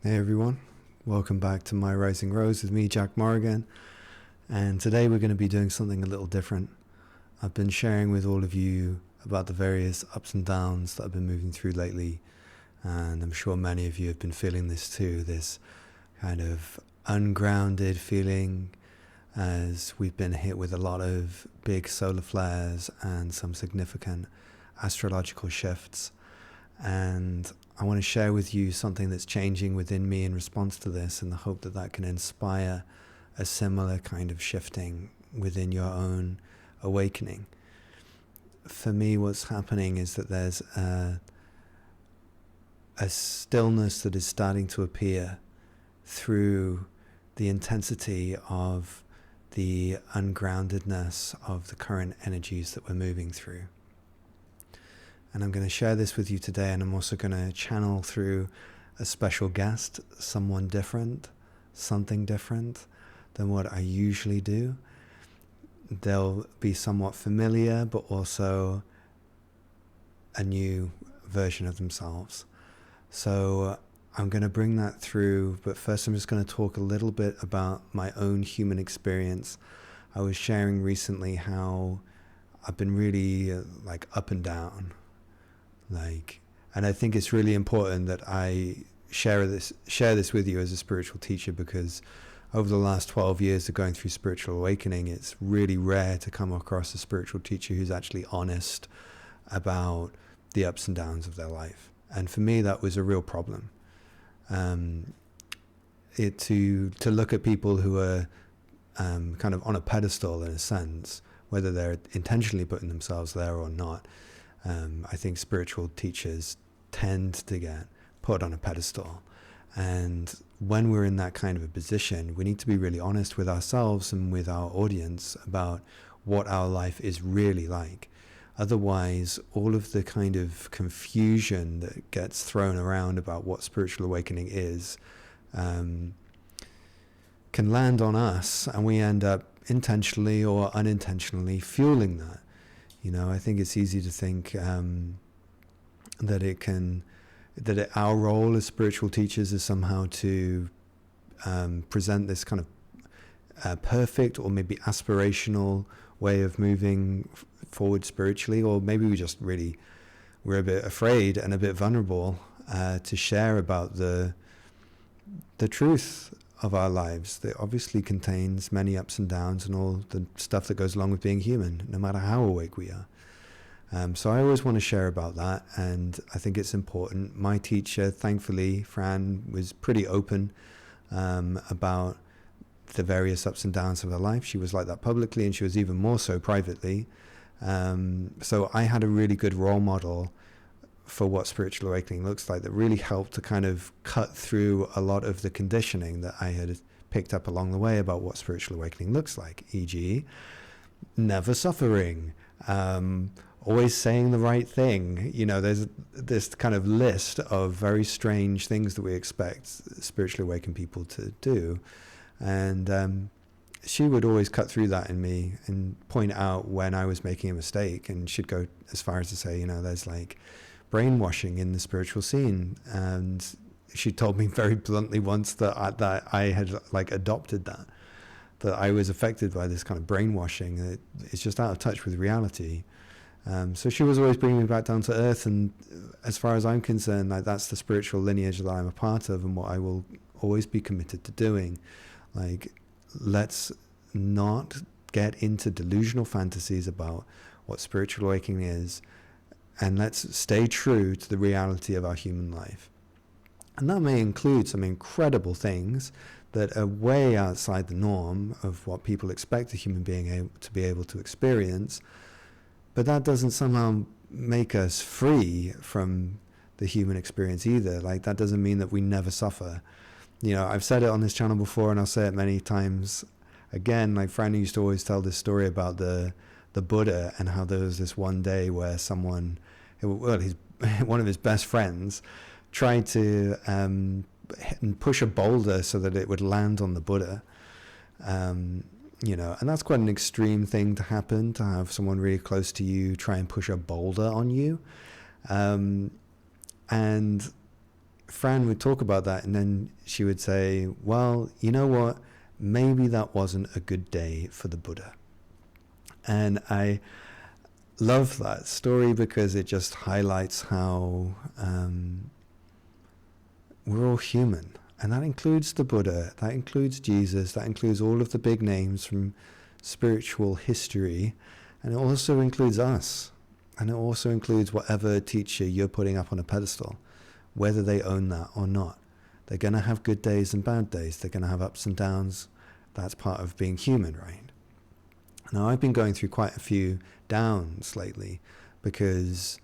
Hey everyone, welcome back to My Rising Rose with me, Jack Morrigan, and today we're going to be doing something a little different. I've been sharing with all of you about the various ups and downs that I've been moving through lately, and I'm sure many of you have been feeling this too, this kind of ungrounded feeling as we've been hit with a lot of big solar flares and some significant astrological shifts. And I want to share with you something that's changing within me in response to this, in the hope that that can inspire a similar kind of shifting within your own awakening. For me, what's happening is that there's a stillness that is starting to appear through the intensity of the ungroundedness of the current energies that we're moving through. And I'm going to share this with you today, and I'm also going to channel through a special guest, someone different, something different than what I usually do. They'll be somewhat familiar, but also a new version of themselves. So I'm going to bring that through, but first I'm just going to talk a little bit about my own human experience. I was sharing recently how I've been really up and down. And I think it's really important that I share this with you as a spiritual teacher, because over the last 12 years of going through spiritual awakening, it's really rare to come across a spiritual teacher who's actually honest about the ups and downs of their life. And for me, that was a real problem. To look at people who are kind of on a pedestal in a sense, whether they're intentionally putting themselves there or not. I think spiritual teachers tend to get put on a pedestal. And when we're in that kind of a position, we need to be really honest with ourselves and with our audience about what our life is really like. Otherwise, all of the kind of confusion that gets thrown around about what spiritual awakening is can land on us, and we end up intentionally or unintentionally fueling that. I think it's easy to think that our role as spiritual teachers is somehow to present this kind of perfect or maybe aspirational way of moving forward spiritually, or maybe we're a bit afraid and a bit vulnerable to share about the truth of our lives that obviously contains many ups and downs and all the stuff that goes along with being human, no matter how awake we are. So I always want to share about that, and I think it's important. My teacher, thankfully, Fran, was pretty open about the various ups and downs of her life. She was like that publicly, and she was even more so privately. So I had a really good role model for what spiritual awakening looks like that really helped to kind of cut through a lot of the conditioning that I had picked up along the way about what spiritual awakening looks like, e.g. never suffering, always saying the right thing. There's this kind of list of very strange things that we expect spiritually awakened people to do. And she would always cut through that in me and point out when I was making a mistake, and she'd go as far as to say, there's brainwashing in the spiritual scene. And she told me very bluntly once that I had adopted that I was affected by this kind of brainwashing, that it's just out of touch with reality. So she was always bringing me back down to earth, and as far as I'm concerned, that's the spiritual lineage that I'm a part of and what I will always be committed to doing. Let's not get into delusional fantasies about what spiritual awakening is, and let's stay true to the reality of our human life. And that may include some incredible things that are way outside the norm of what people expect a human being to be able to experience, but that doesn't somehow make us free from the human experience either. That doesn't mean that we never suffer. I've said it on this channel before, and I'll say it many times again. Fran used to always tell this story about the Buddha, and how there was this one day where one of his best friends tried to push a boulder so that it would land on the Buddha. And that's quite an extreme thing to happen, to have someone really close to you try and push a boulder on you. And Fran would talk about that, and then she would say, well, you know what, maybe that wasn't a good day for the Buddha. And I love that story because it just highlights how we're all human, and that includes the Buddha, that includes Jesus, that includes all of the big names from spiritual history, and it also includes us, and it also includes whatever teacher you're putting up on a pedestal, whether they own that or not. They're going to have good days and bad days. They're going to have ups and downs. That's part of being human, right? Now, I've been going through quite a few downs lately because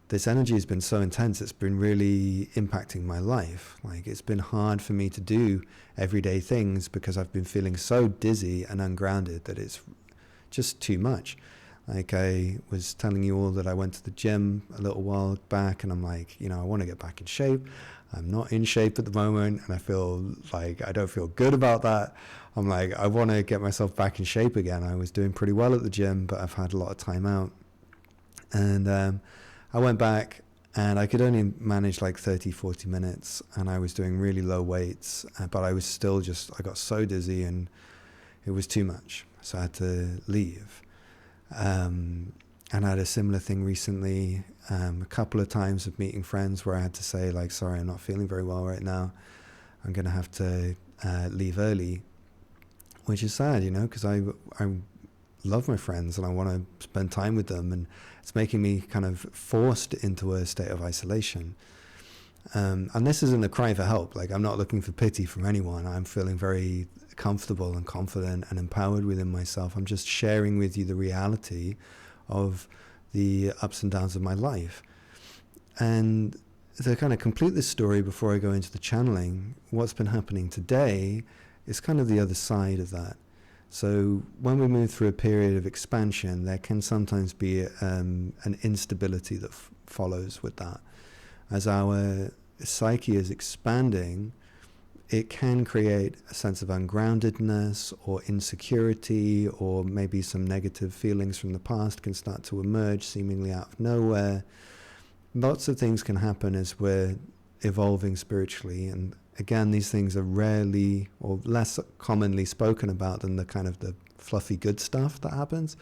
this energy has been so intense. It's been really impacting my life. Like, it's been hard for me to do everyday things because I've been feeling so dizzy and ungrounded that it's just too much. Like, I was telling you all that I went to the gym a little while back, and I'm like, I want to get back in shape. I'm not in shape at the moment, and I feel like I don't feel good about that. I'm like, I want to get myself back in shape again. I was doing pretty well at the gym, but I've had a lot of time out. And I went back, and I could only manage like 30, 40 minutes, and I was doing really low weights, but I was still I got so dizzy, and it was too much. So I had to leave. And I had a similar thing recently, a couple of times of meeting friends where I had to say, like, sorry, I'm not feeling very well right now. I'm going to have to leave early, which is sad, because I love my friends and I want to spend time with them, and it's making me kind of forced into a state of isolation. And this isn't a cry for help. Like, I'm not looking for pity from anyone. I'm feeling very comfortable and confident and empowered within myself. I'm just sharing with you the reality of the ups and downs of my life. And to kind of complete this story before I go into the channeling, what's been happening today is kind of the other side of that. So when we move through a period of expansion, there can sometimes be an instability that follows with that. As our psyche is expanding, it can create a sense of ungroundedness or insecurity, or maybe some negative feelings from the past can start to emerge seemingly out of nowhere. Lots of things can happen as we're evolving spiritually, and again, these things are rarely or less commonly spoken about than the kind of the fluffy good stuff that happens,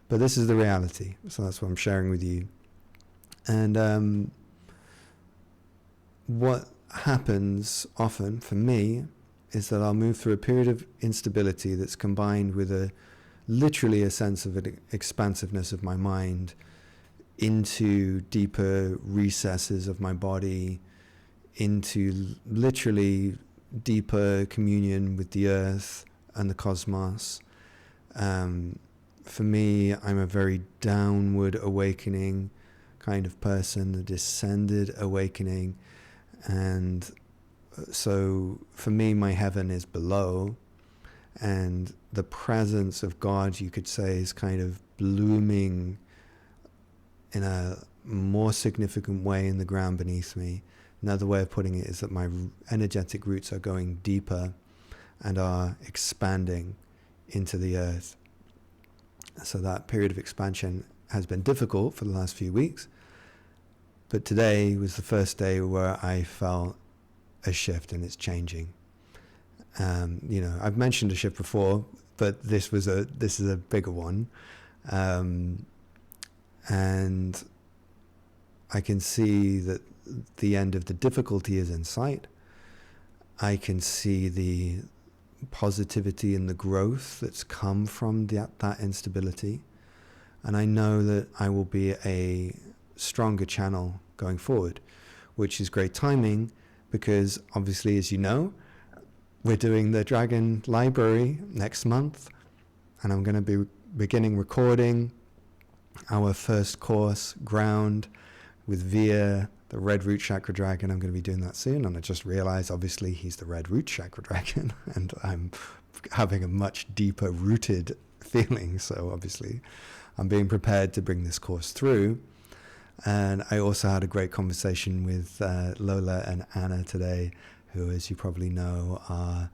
but this is the reality, so that's what I'm sharing with you. And what happens often for me is that I'll move through a period of instability that's combined with literally a sense of an expansiveness of my mind into deeper recesses of my body, into literally deeper communion with the earth and the cosmos. For me, I'm a very downward awakening kind of person, the descended awakening. And so for me, my heaven is below, and the presence of God, you could say, is kind of blooming in a more significant way in the ground beneath me. Another way of putting it is that my energetic roots are going deeper and are expanding into the earth. So that period of expansion has been difficult for the last few weeks. But today was the first day where I felt a shift, and it's changing. I've mentioned a shift before, but this is a bigger one. And I can see that the end of the difficulty is in sight. I can see the positivity and the growth that's come from that instability. And I know that I will be a stronger channel going forward, which is great timing because obviously, as you know, we're doing the Dragon Library next month, and I'm going to be beginning recording our first course, Ground, with Veer, the Red Root Chakra Dragon. I'm going to be doing that soon, and I just realized obviously he's the Red Root Chakra Dragon and I'm having a much deeper rooted feeling, so obviously I'm being prepared to bring this course through. And I also had a great conversation with Lola and Anna today, who, as you probably know, are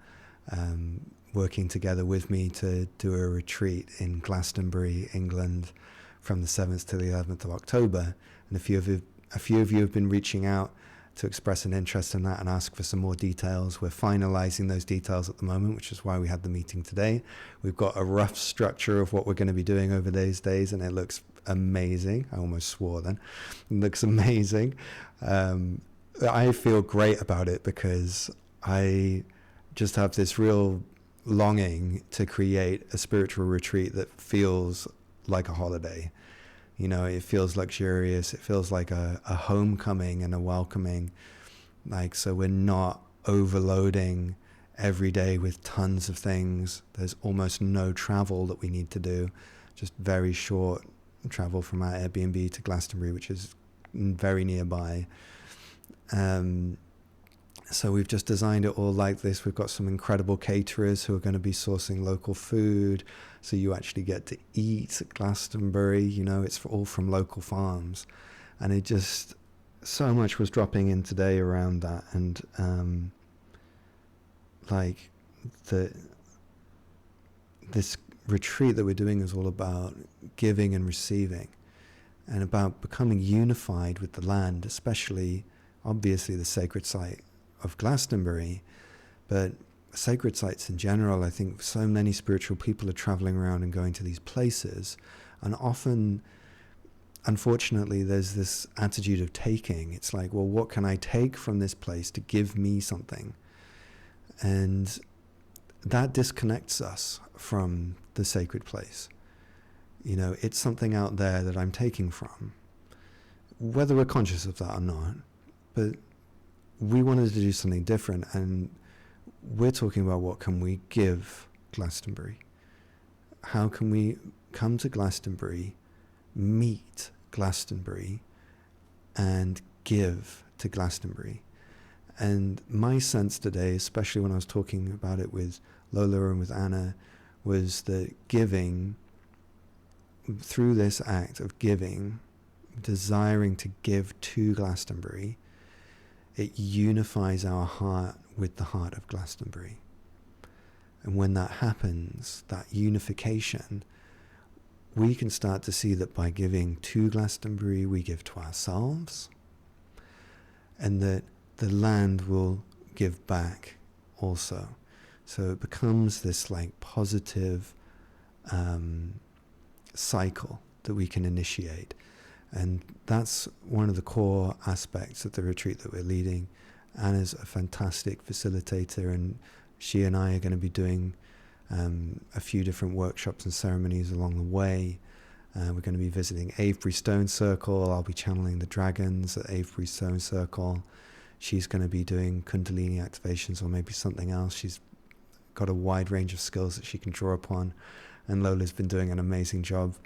working together with me to do a retreat in Glastonbury, England, from the 7th to the 11th of October. And a few of you have been reaching out to express an interest in that and ask for some more details. We're finalizing those details at the moment, which is why we had the meeting today. We've got a rough structure of what we're going to be doing over those days, and it looks amazing. I almost swore then. It looks amazing. I feel great about it because I just have this real longing to create a spiritual retreat that feels like a holiday. You know, it feels luxurious. It feels like a homecoming and a welcoming. Like, so we're not overloading every day with tons of things. There's almost no travel that we need to do. Just very short travel from our Airbnb to Glastonbury, which is very nearby. So we've just designed it all like this. We've got some incredible caterers who are going to be sourcing local food. So you actually get to eat at Glastonbury, you know, it's all from local farms. And it just, so much was dropping in today around that. And like this retreat that we're doing is all about giving and receiving, and about becoming unified with the land, especially obviously the sacred site of Glastonbury, but sacred sites in general. I think so many spiritual people are traveling around and going to these places, and often, unfortunately, there's this attitude of taking. It's like, well, what can I take from this place to give me something? And that disconnects us from the sacred place. You know, it's something out there that I'm taking from, whether we're conscious of that or not. But we wanted to do something different, and we're talking about what can we give Glastonbury? How can we come to Glastonbury, meet Glastonbury, and give to Glastonbury? And my sense today, especially when I was talking about it with Lola and with Anna, was that giving, through this act of giving, desiring to give to Glastonbury, it unifies our heart with the heart of Glastonbury. And when that happens, that unification, we can start to see that by giving to Glastonbury, we give to ourselves, and that the land will give back also. So it becomes this like positive cycle that we can initiate. And that's one of the core aspects of the retreat that we're leading. Anna's a fantastic facilitator, and she and I are going to be doing a few different workshops and ceremonies along the way. We're going to be visiting Avebury Stone Circle. I'll be channeling the dragons at Avebury Stone Circle. She's going to be doing Kundalini activations or maybe something else. She's got a wide range of skills that she can draw upon. And Lola's been doing an amazing job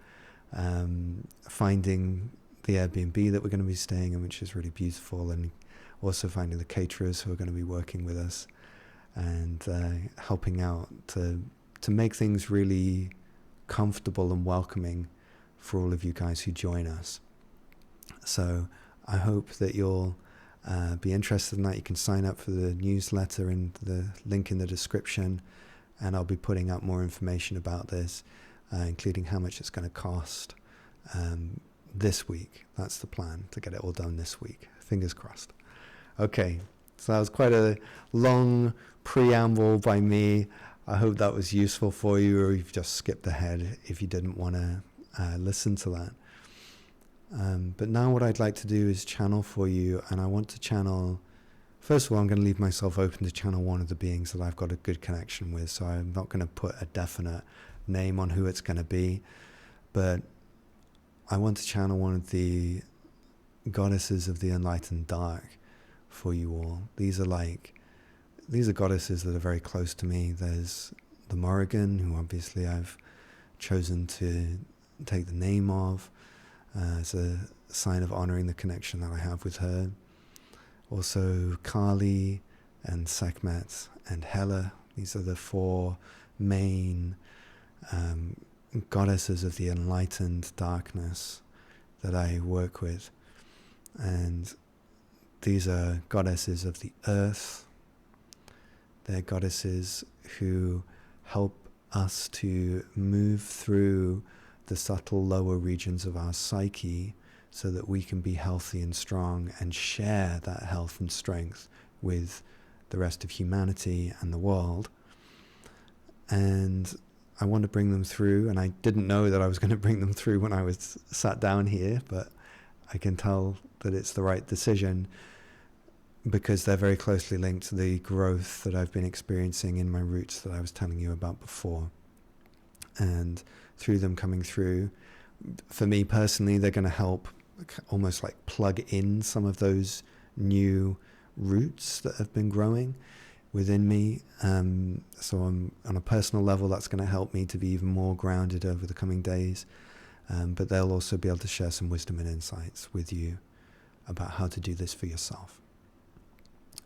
finding the Airbnb that we're going to be staying in, which is really beautiful, and also finding the caterers who are going to be working with us and helping out to make things really comfortable and welcoming for all of you guys who join us. So I hope that you'll be interested in that. You can sign up for the newsletter in the link in the description, and I'll be putting out more information about this, including how much it's going to cost this week. That's the plan, to get it all done this week. Fingers crossed. Okay, so that was quite a long preamble by me. I hope that was useful for you, or you've just skipped ahead if you didn't want to listen to that. But now what I'd like to do is channel for you, and I want to channel, first of all, I'm going to leave myself open to channel one of the beings that I've got a good connection with, so I'm not going to put a definite name on who it's going to be, but I want to channel one of the goddesses of the enlightened dark for you all. These are goddesses that are very close to me. There's the Morrigan, who obviously I've chosen to take the name of as a sign of honoring the connection that I have with her. Also Kali and Sekhmet and Hela. These are the four main goddesses of the enlightened darkness that I work with. And these are goddesses of the earth. They're goddesses who help us to move through the subtle lower regions of our psyche so that we can be healthy and strong and share that health and strength with the rest of humanity and the world. And I want to bring them through, and I didn't know that I was going to bring them through when I was sat down here, but I can tell that it's the right decision, because they're very closely linked to the growth that I've been experiencing in my roots that I was telling you about before. And through them coming through, for me personally, they're going to help almost like plug in some of those new roots that have been growing within me. So on a personal level, that's going to help me to be even more grounded over the coming days. But they'll also be able to share some wisdom and insights with you about how to do this for yourself.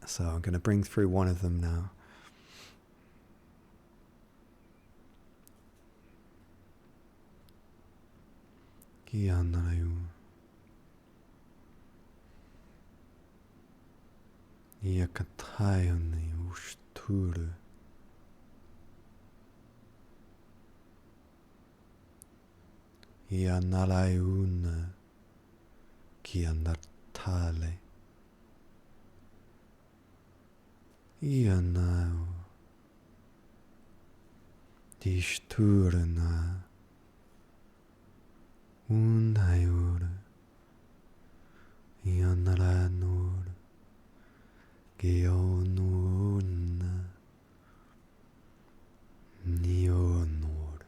So I'm going to bring through one of them now. Yakatayoni ushturu. Yanalayuna kianatale. Yanao dishturna unayur yanalanur gionuna nionur.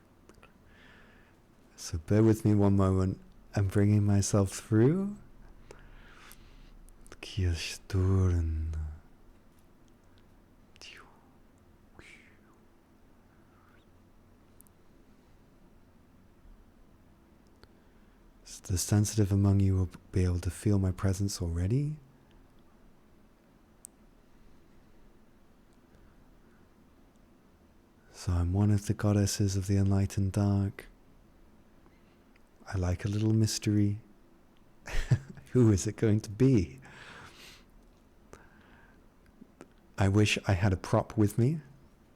So bear with me one moment. I'm bringing myself through. Kiasturna. The sensitive among you will be able to feel my presence already. So I'm one of the goddesses of the enlightened dark. I like a little mystery. Who is it going to be? I wish I had a prop with me.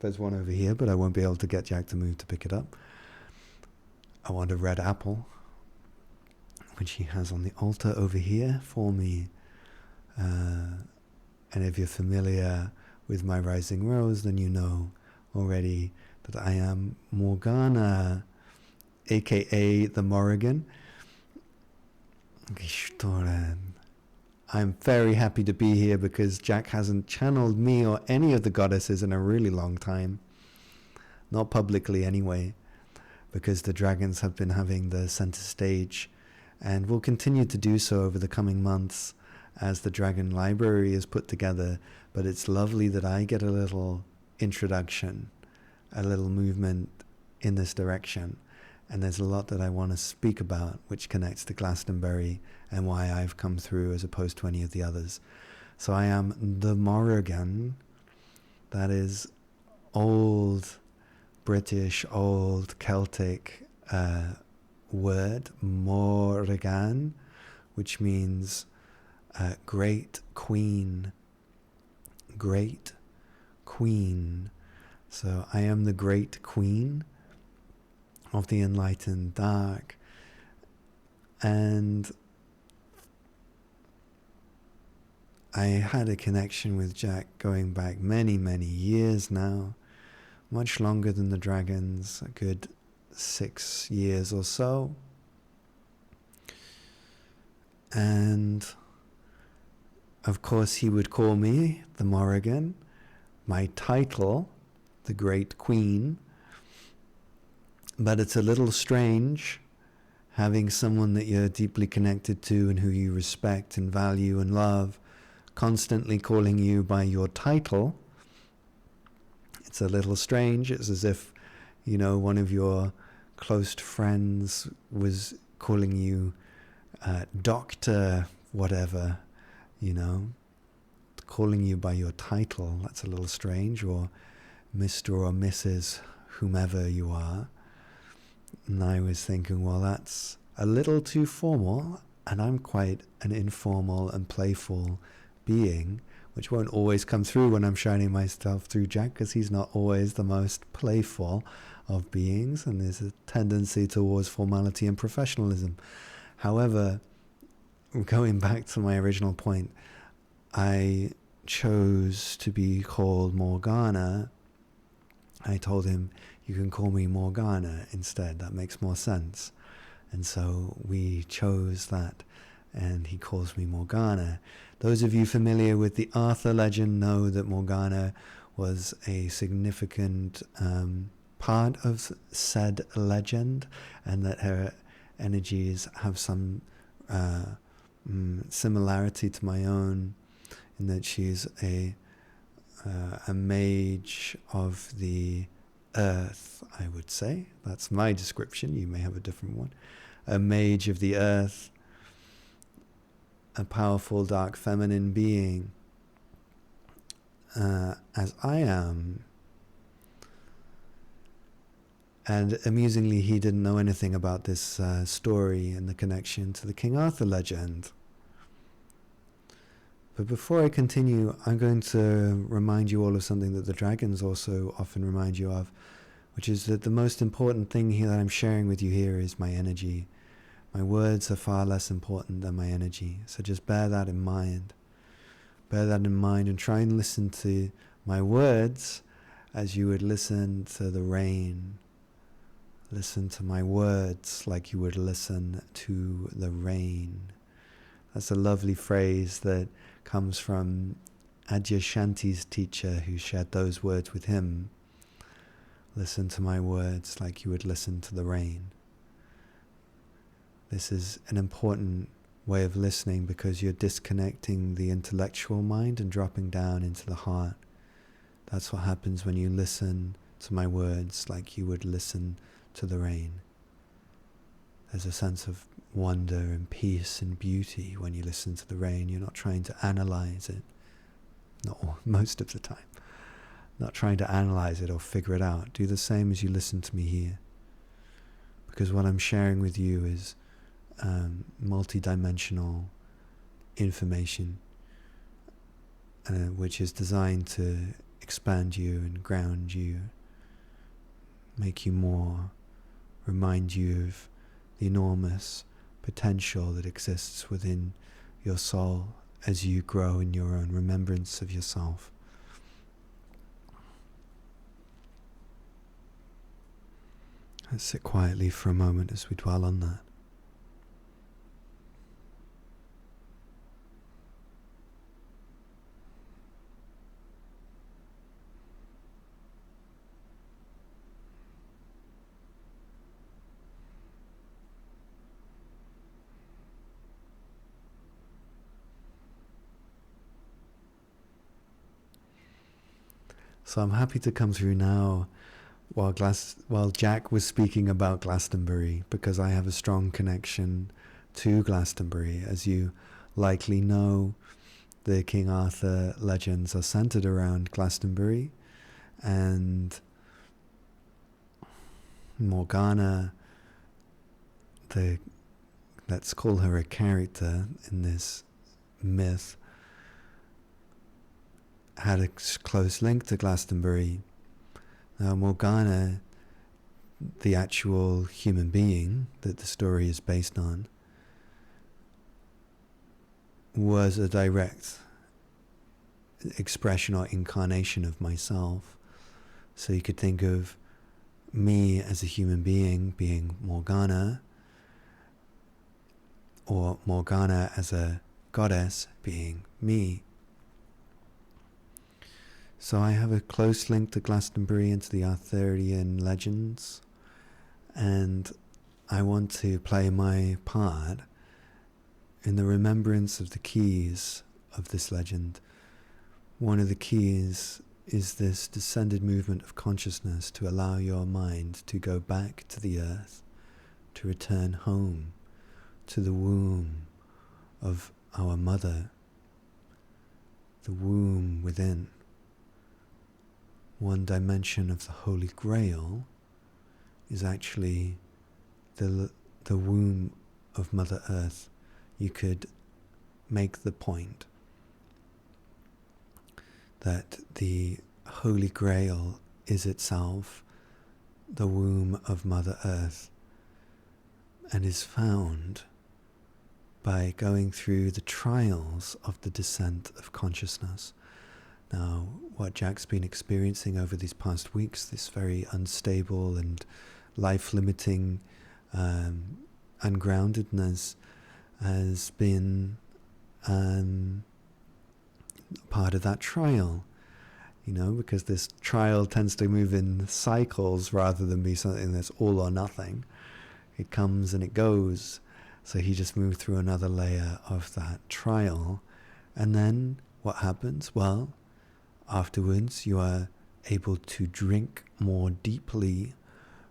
There's one over here, but I won't be able to get Jack to move to pick it up. I want a red apple, which he has on the altar over here for me. And if you're familiar with my rising rose, then you know already that I am Morgana, aka the Morrigan. I'm very happy to be here because Jack hasn't channeled me or any of the goddesses in a really long time. Not publicly anyway, because the dragons have been having the center stage and will continue to do so over the coming months as the Dragon Library is put together. But it's lovely that I get a little introduction, a little movement in this direction. And there's a lot that I want to speak about, which connects to Glastonbury and why I've come through as opposed to any of the others. So I am the Morrigan. That is old British, old Celtic word, Morrigan, which means great queen. Great queen. So I am the great queen of the enlightened dark. And I had a connection with Jack going back many, many years now, much longer than the dragons, a good 6 years or so. And of course he would call me the Morrigan, my title, the Great Queen. But it's a little strange having someone that you're deeply connected to and who you respect and value and love constantly calling you by your title. It's a little strange. It's as if, you know, one of your close friends was calling you Doctor whatever, you know, calling you by your title. That's a little strange. Or Mr. or Mrs. whomever you are. And I was thinking, well, that's a little too formal, and I'm quite an informal and playful being, which won't always come through when I'm shining myself through Jack, because he's not always the most playful of beings, and there's a tendency towards formality and professionalism. However, going back to my original point, I chose to be called Morgana. I told him, you can call me Morgana instead, that makes more sense. And so we chose that, and he calls me Morgana. Those of you familiar with the Arthur legend know that Morgana was a significant part of said legend, and that her energies have some similarity to my own, in that she's a mage of the earth, I would say. That's my description. You may have a different one. A mage of the earth, a powerful dark feminine being, as I am. And amusingly, he didn't know anything about this story and the connection to the King Arthur legend. But before I continue, I'm going to remind you all of something that the dragons also often remind you of, which is that the most important thing here that I'm sharing with you here is my energy. My words are far less important than my energy. So just bear that in mind. Bear that in mind and try and listen to my words as you would listen to the rain. Listen to my words like you would listen to the rain. That's a lovely phrase that comes from Adyashanti's teacher, who shared those words with him. Listen to my words like you would listen to the rain. This is an important way of listening because you're disconnecting the intellectual mind and dropping down into the heart. That's what happens when you listen to my words like you would listen to the rain. There's a sense of wonder and peace and beauty when you listen to the rain. You're not trying to analyze it, most of the time. Not trying to analyze it or figure it out. Do the same as you listen to me here. Because what I'm sharing with you is multi-dimensional information, which is designed to expand you and ground you, make you more, remind you of the enormous potential that exists within your soul as you grow in your own remembrance of yourself. Let's sit quietly for a moment as we dwell on that. So I'm happy to come through now while Jack was speaking about Glastonbury, because I have a strong connection to Glastonbury. As you likely know, the King Arthur legends are centered around Glastonbury, and Morgana, let's call her a character in this myth, had a close link to Glastonbury. Now Morgana, the actual human being that the story is based on, was a direct expression or incarnation of myself. So you could think of me as a human being being Morgana, or Morgana as a goddess being me. So I have a close link to Glastonbury and to the Arthurian legends, and I want to play my part in the remembrance of the keys of this legend. One of the keys is this descended movement of consciousness to allow your mind to go back to the earth, to return home to the womb of our mother, the womb within. One dimension of the Holy Grail is actually the womb of Mother Earth. You could make the point that the Holy Grail is itself the womb of Mother Earth and is found by going through the trials of the descent of consciousness. Now, what Jack's been experiencing over these past weeks, this very unstable and life-limiting ungroundedness, has been part of that trial, because this trial tends to move in cycles rather than be something that's all or nothing. It comes and it goes. So he just moved through another layer of that trial. And then what happens? Well, afterwards you are able to drink more deeply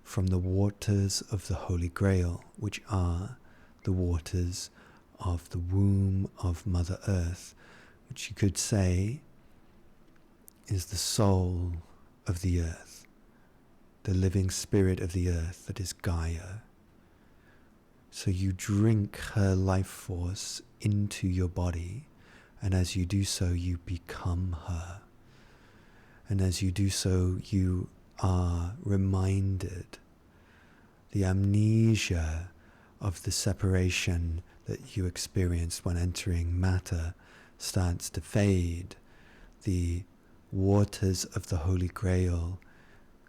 from the waters of the Holy Grail, which are the waters of the womb of Mother Earth, which you could say is the soul of the earth, the living spirit of the earth that is Gaia. So you drink her life force into your body, and as you do so, you become her. And as you do so, you are reminded the amnesia of the separation that you experienced when entering matter starts to fade. The waters of the Holy Grail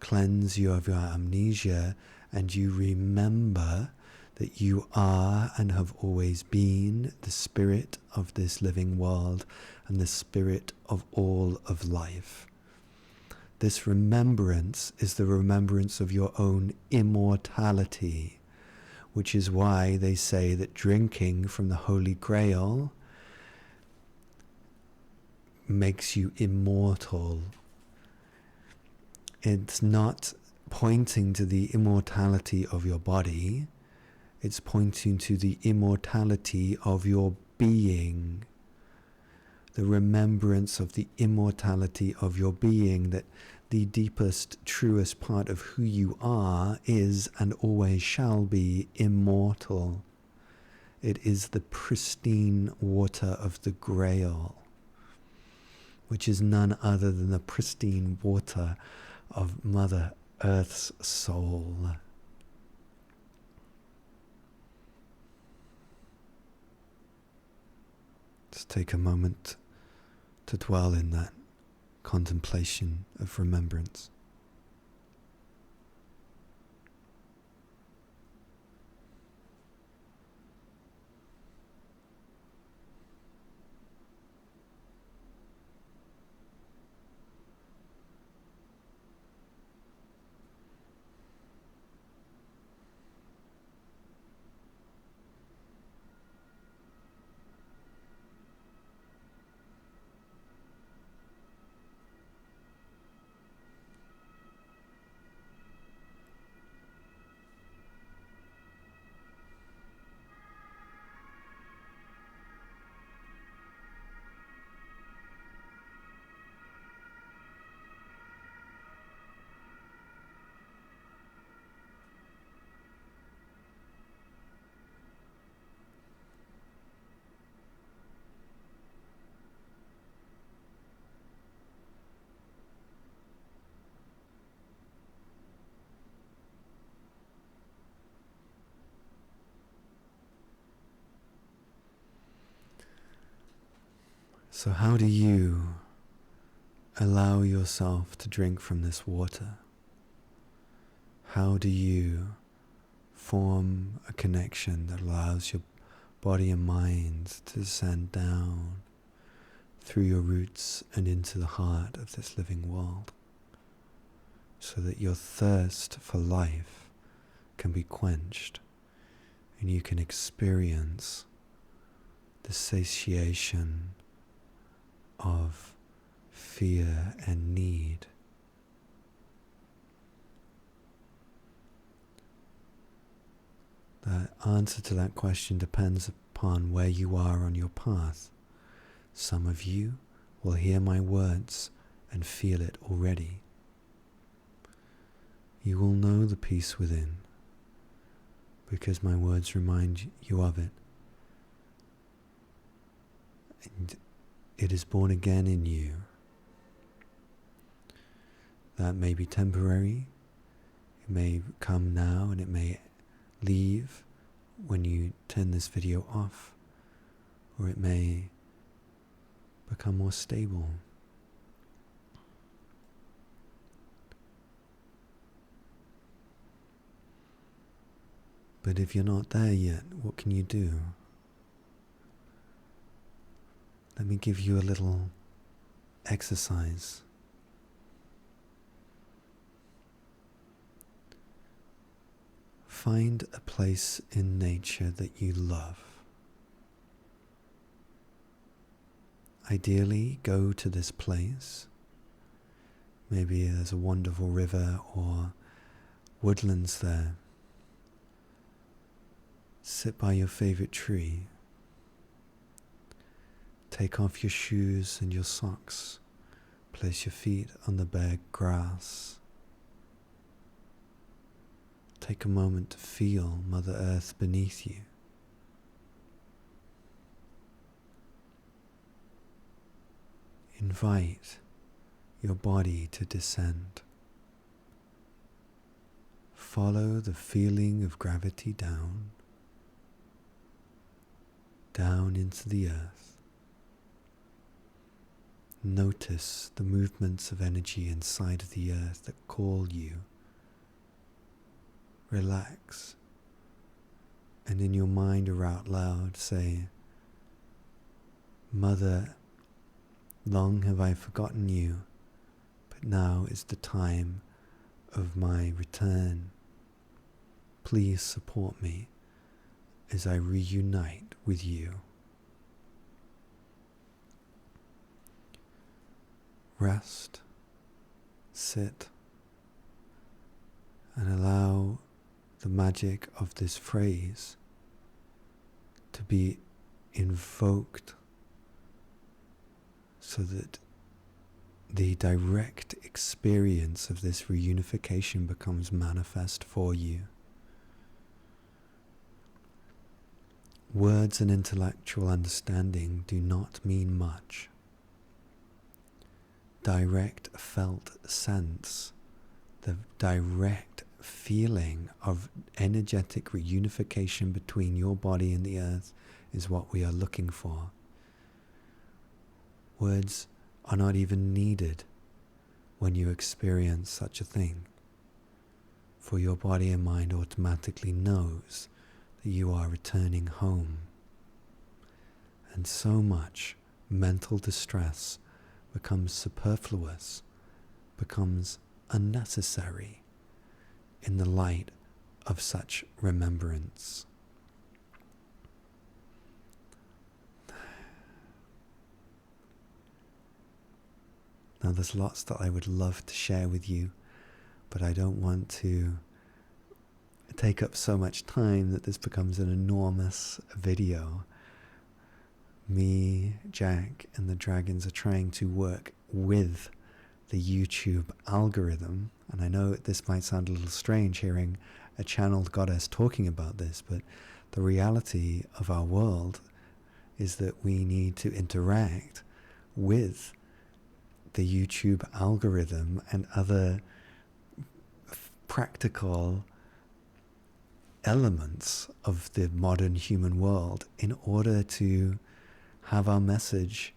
cleanse you of your amnesia, and you remember that you are and have always been the spirit of this living world and the spirit of all of life. This remembrance is the remembrance of your own immortality, which is why they say that drinking from the Holy Grail makes you immortal. It's not pointing to the immortality of your body, it's pointing to the immortality of your being, the remembrance of the immortality of your being, that the deepest, truest part of who you are is and always shall be immortal. It is the pristine water of the Grail, which is none other than the pristine water of Mother Earth's soul. Just take a moment to dwell in that contemplation of remembrance. So how do you allow yourself to drink from this water? How do you form a connection that allows your body and mind to descend down through your roots and into the heart of this living world, so that your thirst for life can be quenched and you can experience the satiation of fear and need? The answer to that question depends upon where you are on your path. Some of you will hear my words and feel it already. You will know the peace within, because my words remind you of it. And it is born again in you. That may be temporary, it may come now and it may leave when you turn this video off, or it may become more stable. But if you're not there yet, what can you do? Let me give you a little exercise. Find a place in nature that you love. Ideally, go to this place. Maybe there's a wonderful river or woodlands there. Sit by your favorite tree. Take off your shoes and your socks. Place your feet on the bare grass. Take a moment to feel Mother Earth beneath you. Invite your body to descend. Follow the feeling of gravity down into the earth. Notice the movements of energy inside of the earth that call you. Relax, and in your mind or out loud say, Mother, long have I forgotten you, but now is the time of my return. Please support me as I reunite with you. Rest, sit, and allow the magic of this phrase to be invoked so that the direct experience of this reunification becomes manifest for you. Words and intellectual understanding do not mean much. Direct felt sense, the direct feeling of energetic reunification between your body and the earth is what we are looking for. Words are not even needed when you experience such a thing, for your body and mind automatically knows that you are returning home. And so much mental distress becomes superfluous, becomes unnecessary in the light of such remembrance. Now there's lots that I would love to share with you, but I don't want to take up so much time that this becomes an enormous video. Me, Jack, and the dragons are trying to work with the YouTube algorithm, and I know this might sound a little strange hearing a channeled goddess talking about this, but the reality of our world is that we need to interact with the YouTube algorithm and other practical elements of the modern human world in order to have our message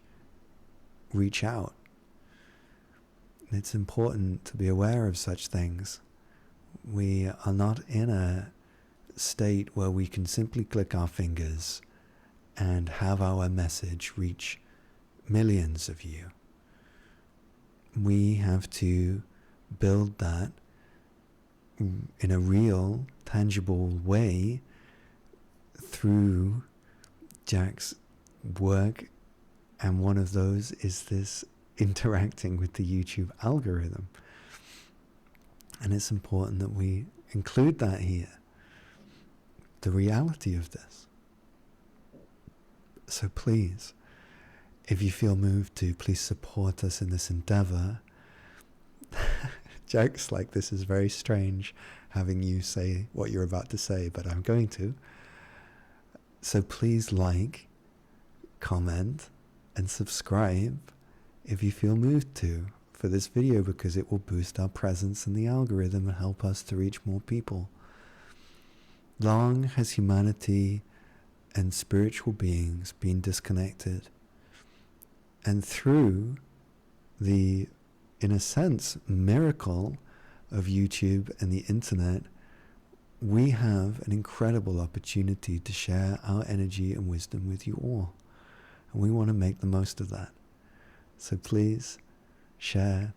reach out. It's important to be aware of such things. We are not in a state where we can simply click our fingers and have our message reach millions of you. We have to build that in a real, tangible way through Jack's work, and one of those is this interacting with the YouTube algorithm. And it's important that we include that here, the reality of this. So please, if you feel moved to, please support us in this endeavor. Jack's like, this is very strange having you say what you're about to say, but I'm going to. So please like, comment, and subscribe if you feel moved to for this video, because it will boost our presence in the algorithm and help us to reach more people. Long has humanity and spiritual beings being disconnected. And through the, in a sense, miracle of YouTube and the internet, we have an incredible opportunity to share our energy and wisdom with you all. And we want to make the most of that. So please share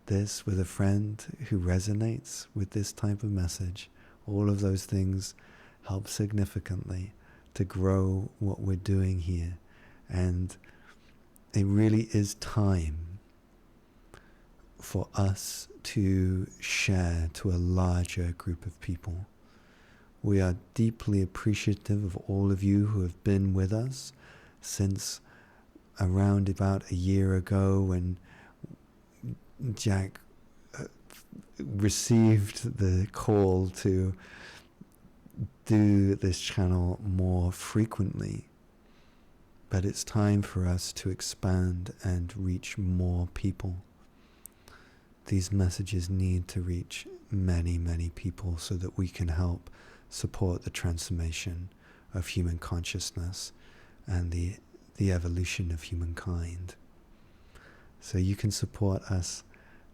this with a friend who resonates with this type of message. All of those things help significantly to grow what we're doing here. And it really is time for us to share to a larger group of people. We are deeply appreciative of all of you who have been with us since around about a year ago when Jack received the call to do this channel more frequently. But it's time for us to expand and reach more people. These messages need to reach many, many people so that we can help support the transformation of human consciousness and the evolution of humankind. So you can support us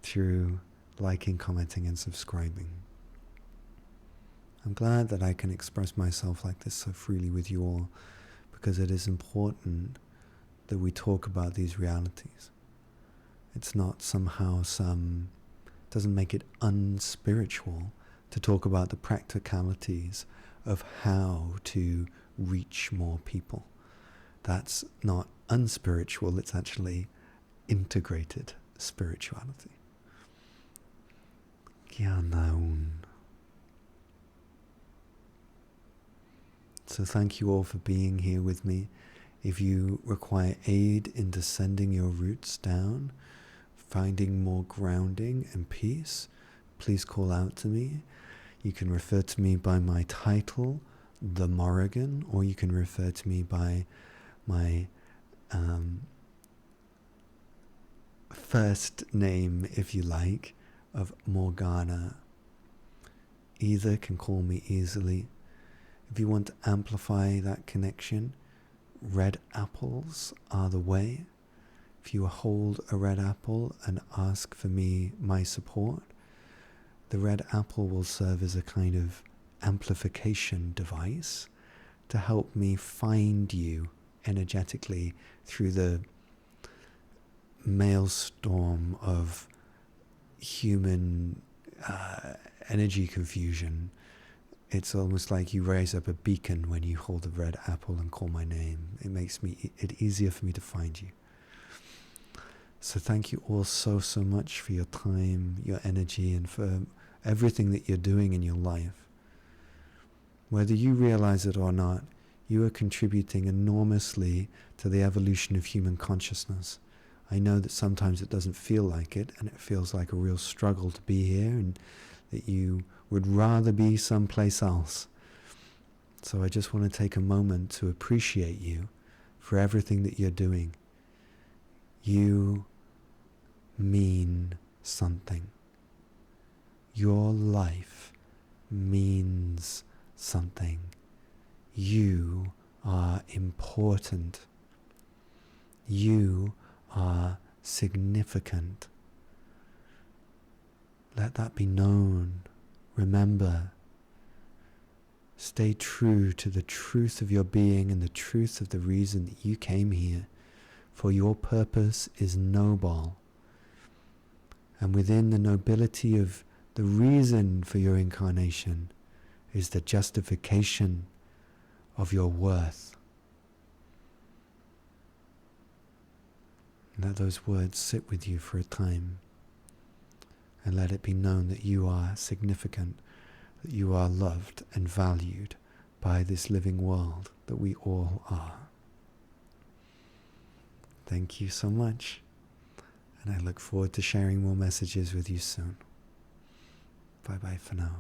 through liking, commenting, and subscribing. I'm glad that I can express myself like this so freely with you all, because it is important that we talk about these realities. It's not somehow doesn't make it unspiritual to talk about the practicalities of how to reach more people. That's not unspiritual, it's actually integrated spirituality. Gyanaun. So thank you all for being here with me. If you require aid in descending your roots down, finding more grounding and peace, please call out to me. You can refer to me by my title, The Morrigan, or you can refer to me by my first name, if you like, of Morgana. Either can call me easily. If you want to amplify that connection, red apples are the way. If you hold a red apple and ask for my support, the red apple will serve as a kind of amplification device to help me find you energetically through the maelstrom of human energy confusion. It's almost like you raise up a beacon when you hold a red apple and call my name. It makes it easier for me to find you. So thank you all so much for your time, your energy, and for everything that you're doing in your life. Whether you realize it or not, you are contributing enormously to the evolution of human consciousness. I know that sometimes it doesn't feel like it, and it feels like a real struggle to be here, and that you would rather be someplace else. So I just want to take a moment to appreciate you for everything that you're doing. You mean something. Your life means something. You are important. You are significant. Let that be known. Remember, stay true to the truth of your being and the truth of the reason that you came here, for your purpose is noble. And within the nobility of the reason for your incarnation is the justification of your worth. Let those words sit with you for a time. And let it be known that you are significant, that you are loved and valued by this living world that we all are. Thank you so much, and I look forward to sharing more messages with you soon. Bye-bye for now.